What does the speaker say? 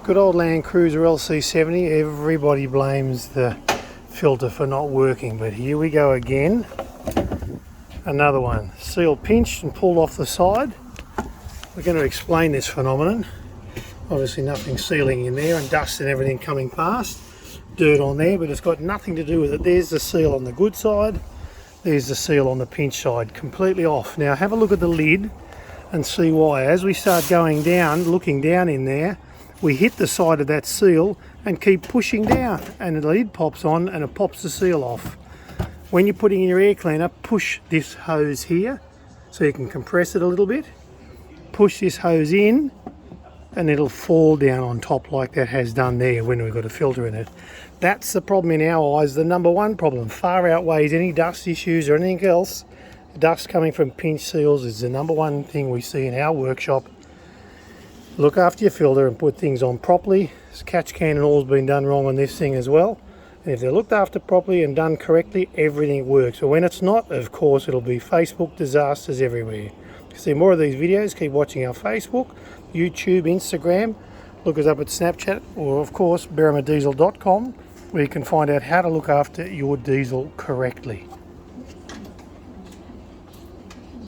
Good old Landcruiser LC70, everybody blames the filter for not working, but here we go again. Another one, seal pinched and pulled off the side. We're going to explain this phenomenon. Obviously nothing sealing in there and dust and everything coming past. Dirt on there, but it's got nothing to do with it. There's the seal on the good side, there's the seal on the pinch side, completely off. Now have a look at the lid and see why. As we start going down, looking down in there, we hit the side of that seal and keep pushing down, and the lid pops on and it pops the seal off. When you're putting in your air cleaner, push this hose here so you can compress it a little bit. Push this hose in and it'll fall down on top like that has done there when we've got a filter in it. That's the problem in our eyes, the number one problem. Far outweighs any dust issues or anything else. Dust coming from pinch seals is the number one thing we see in our workshop. Look after your filter and put things on properly. This catch can and all's been done wrong on this thing as well. And if they're looked after properly and done correctly, everything works. But when it's not, of course, it'll be Facebook disasters everywhere. To see more of these videos, keep watching our Facebook, YouTube, Instagram. Look us up at Snapchat, or of course, berrimadiesel.com, where you can find out how to look after your diesel correctly.